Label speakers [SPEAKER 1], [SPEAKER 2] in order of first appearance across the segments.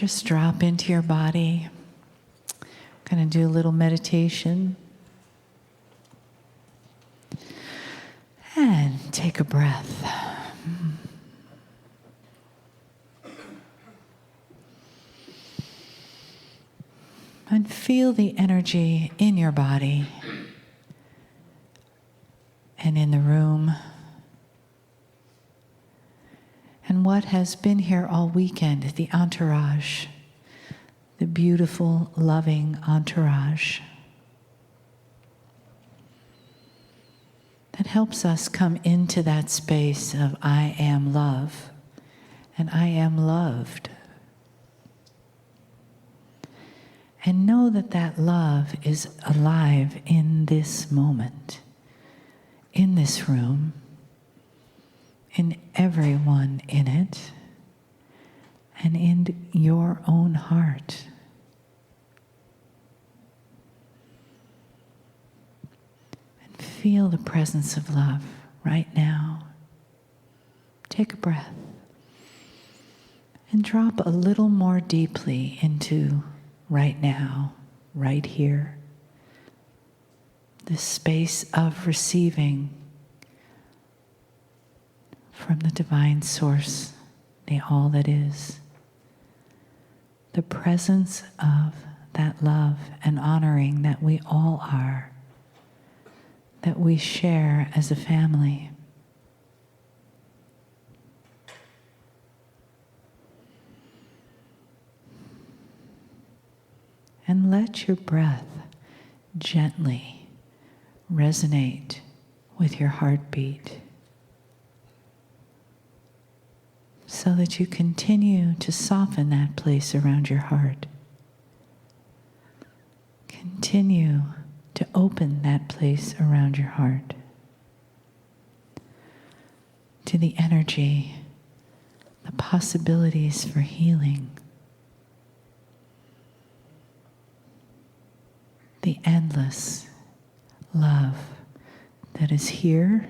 [SPEAKER 1] just drop into your body. I'm going to do a little meditation. And take a breath. And feel the energy in your body and in the room. And what has been here all weekend, the entourage, the beautiful, loving entourage that helps us come into that space of I am love and I am loved. And know that that love is alive in this moment, in this room, in everyone in it, and in your own heart. And feel the presence of love right now. Take a breath and drop a little more deeply into right now, right here, this space of receiving from the divine source, the all that is, the presence of that love and honoring that we all are, that we share as a family. And let your breath gently resonate with your heartbeat so that you continue to soften that place around your heart. Continue to open that place around your heart to the energy, the possibilities for healing, the endless love that is here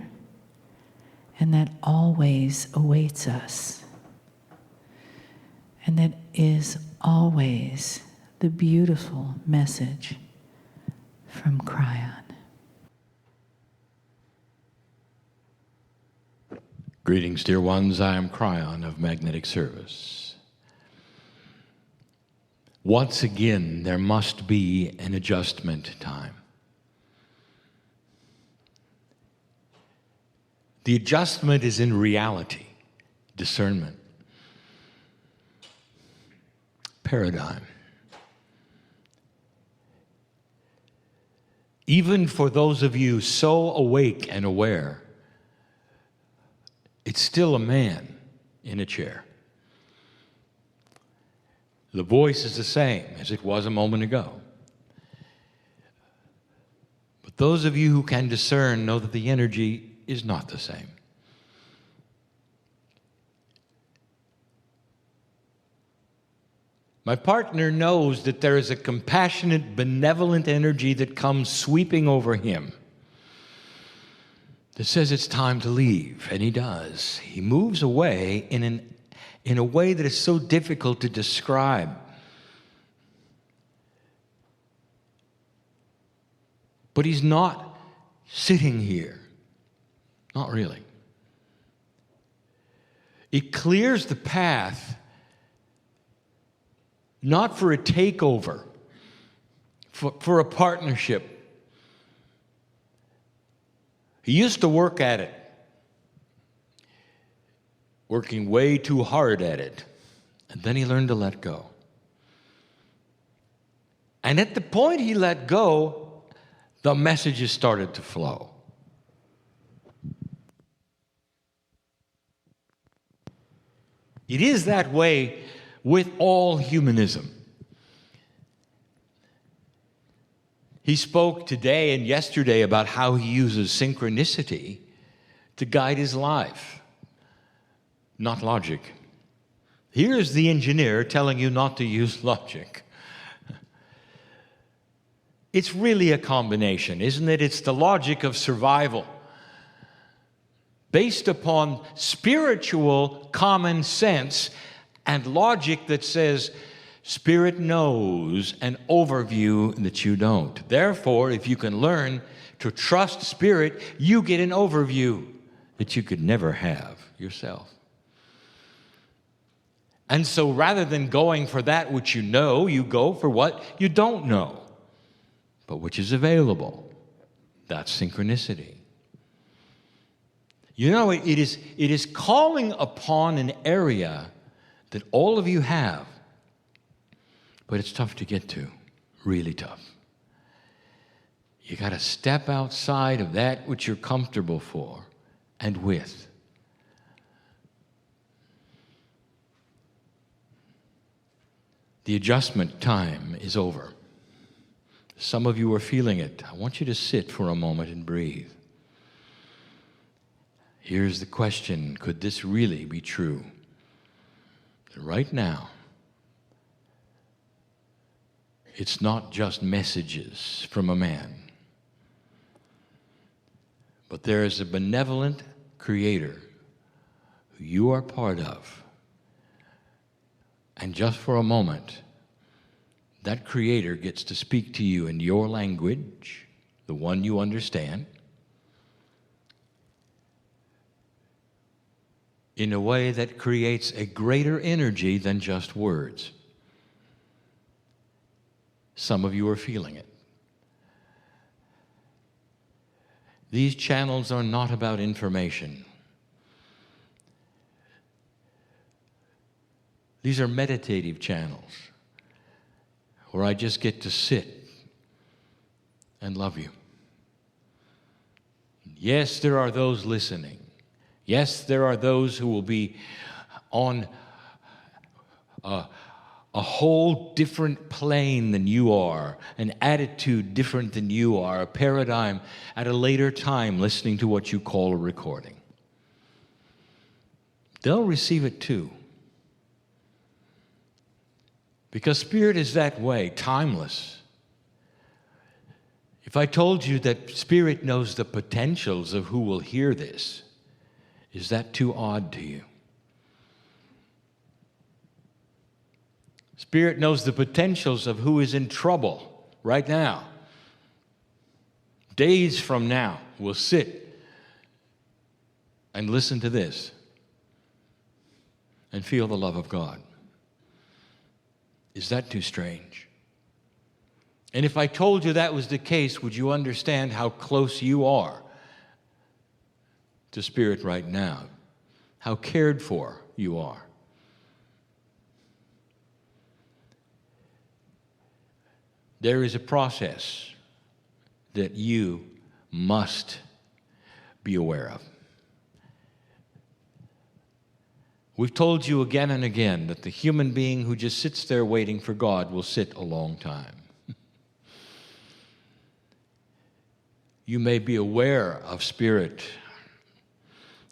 [SPEAKER 1] and that always awaits us, and that is always the beautiful message from Kryon.
[SPEAKER 2] Greetings, dear ones. I am Kryon of Magnetic Service. Once again, there must be an adjustment time. The adjustment is in reality, discernment, paradigm. Even for those of you so awake and aware, it's still a man in a chair. The voice is the same as it was a moment ago. But those of you who can discern know that the energy is not the same. My partner knows that there is a compassionate, benevolent energy that comes sweeping over him that says it's time to leave, and he does. He moves away in a way that is so difficult to describe. But he's not sitting here. Not really. It clears the path, not for a takeover, for a partnership. He used to work at it, working way too hard at it, and then he learned to let go. And at the point he let go, the messages started to flow. It is that way with all humanism. He spoke today and yesterday about how he uses synchronicity to guide his life, not logic. Here's the engineer telling you not to use logic. It's really a combination, isn't it? It's the logic of survival, based upon spiritual common sense and logic that says Spirit knows an overview that you don't. Therefore, if you can learn to trust Spirit, you get an overview that you could never have yourself. And so rather than going for that which you know, you go for what you don't know, but which is available. That's synchronicity. You know, it is calling upon an area that all of you have, but it's tough to get to, really tough. You got to step outside of that which you're comfortable for and with. The adjustment time is over. Some of you are feeling it. I want you to sit for a moment and breathe. Here's the question, could this really be true? Right now, it's not just messages from a man, but there is a benevolent creator who you are part of. And just for a moment, that creator gets to speak to you in your language, the one you understand, in a way that creates a greater energy than just words. Some of you are feeling it. These channels are not about information. These are meditative channels where I just get to sit and love you. Yes, there are those listening. Yes, there are those who will be on a whole different plane than you are, an attitude different than you are, a paradigm at a later time listening to what you call a recording. They'll receive it too. Because Spirit is that way, timeless. If I told you that Spirit knows the potentials of who will hear this, is that too odd to you? Spirit knows the potentials of who is in trouble right now. Days from now, will sit and listen to this and feel the love of God. Is that too strange? And if I told you that was the case, would you understand how close you are to Spirit right now? How cared for you are? There is a process that you must be aware of. We've told you again and again that the human being who just sits there waiting for God will sit a long time. You may be aware of Spirit,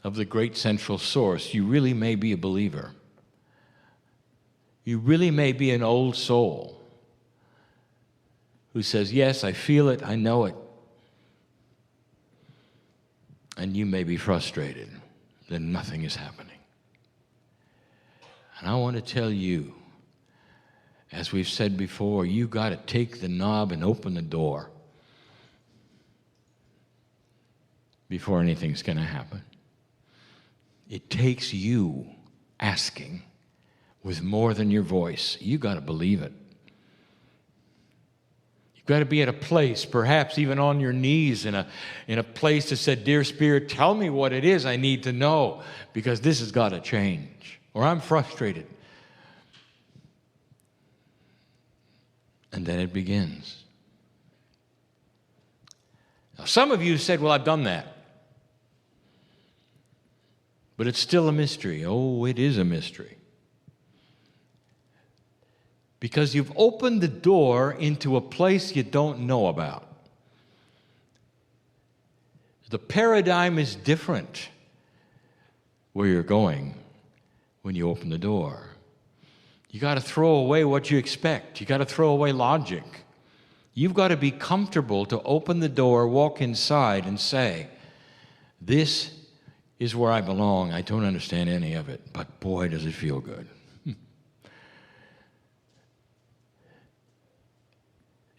[SPEAKER 2] of the great central source. You really may be a believer. You really may be an old soul who says, yes, I feel it, I know it. And you may be frustrated that nothing is happening. And I want to tell you, as we've said before, you got to take the knob and open the door before anything's going to happen. It takes you asking with more than your voice. You got to believe it. You've got to be at a place, perhaps even on your knees in a place that said, Dear Spirit, tell me what it is I need to know, because this has got to change, or I'm frustrated. And then it begins. Now, some of you said, well, I've done that. But it's still a mystery. Oh, it is a mystery. Because you've opened the door into a place you don't know about. The paradigm is different where you're going when you open the door. You got to throw away what you expect. You got to throw away logic. You've got to be comfortable to open the door, walk inside, and say, this is where I belong. I don't understand any of it, but boy, does it feel good.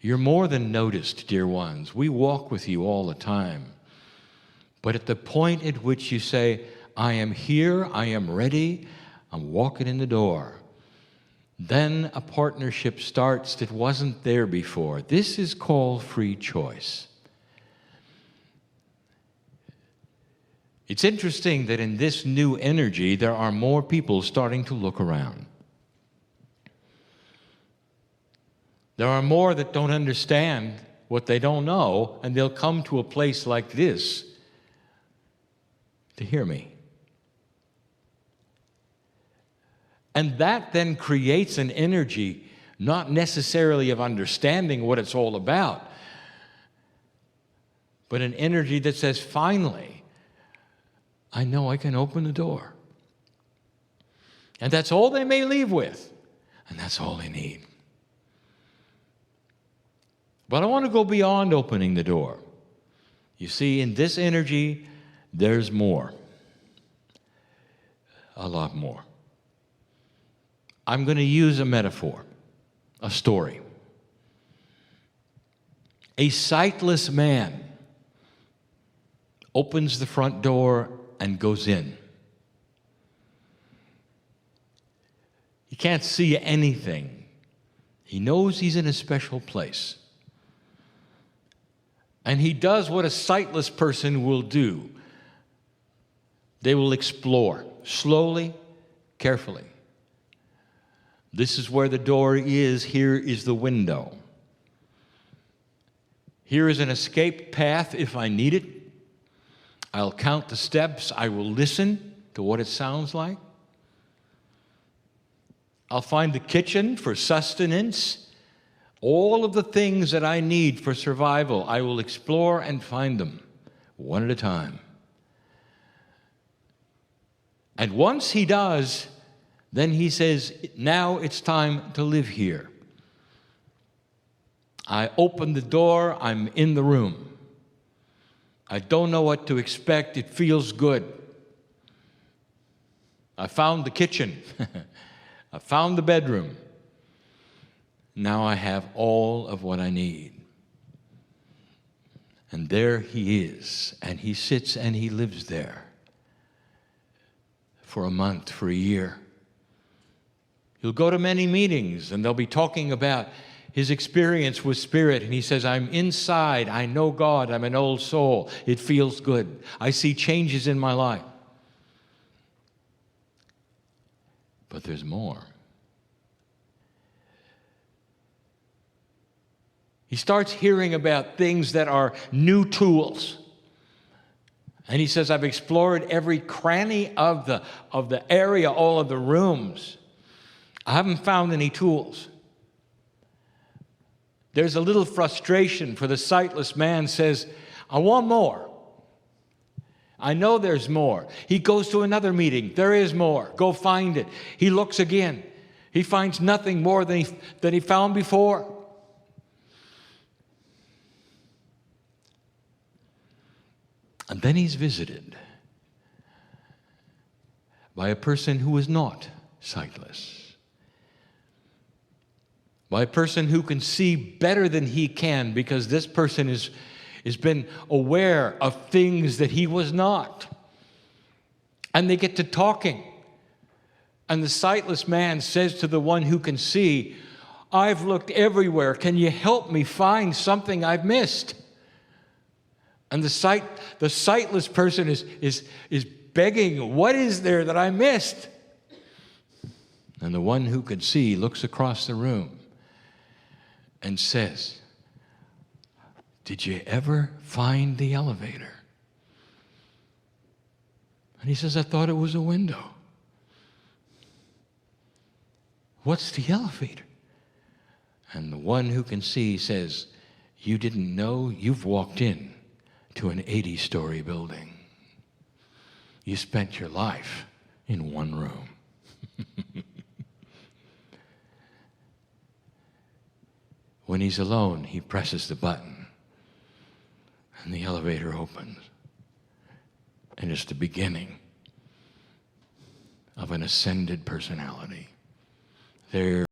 [SPEAKER 2] You're more than noticed, dear ones. We walk with you all the time. But at the point at which you say, I am here, I am ready, I'm walking in the door, then a partnership starts that wasn't there before. This is called free choice. It's interesting that in this new energy, there are more people starting to look around. There are more that don't understand what they don't know, and they'll come to a place like this to hear me. And that then creates an energy, not necessarily of understanding what it's all about, but an energy that says, finally, I know I can open the door. And that's all they may leave with, and that's all they need. But I want to go beyond opening the door. You see, in this energy, there's more. A lot more. I'm going to use a metaphor, a story. A sightless man opens the front door and goes in. He can't see anything. He knows he's in a special place. And he does what a sightless person will do. They will explore, slowly, carefully. This is where the door is. Here is the window. Here is an escape path if I need it. I'll count the steps. I will listen to what it sounds like. I'll find the kitchen for sustenance. All of the things that I need for survival, I will explore and find them, one at a time. And once he does, then he says, now it's time to live here. I open the door, I'm in the room. I don't know what to expect, it feels good. I found the kitchen. I found the bedroom. Now I have all of what I need. And there he is, and he sits and he lives there for a month, for a year. He'll go to many meetings, and they'll be talking about his experience with Spirit. And he says, I'm inside. I know God. I'm an old soul. It feels good. I see changes in my life. But there's more. He starts hearing about things that are new tools. And he says, I've explored every cranny of the area, all of the rooms. I haven't found any tools. There's a little frustration, for the sightless man says, I want more. I know there's more. He goes to another meeting. There is more. Go find it. He looks again. He finds nothing more than he found before. And then he's visited by a person who is not sightless. By a person who can see better than he can, because this person has been aware of things that he was not. And they get to talking. And the sightless man says to the one who can see, I've looked everywhere. Can you help me find something I've missed? And the sightless person is begging, what is there that I missed? And the one who can see looks across the room and says, did you ever find the elevator? And he says, I thought it was a window. What's the elevator? And the one who can see says, you didn't know you've walked in to an 80-story building. You spent your life in one room. When he's alone, he presses the button, and the elevator opens. And it's the beginning of an ascended personality. There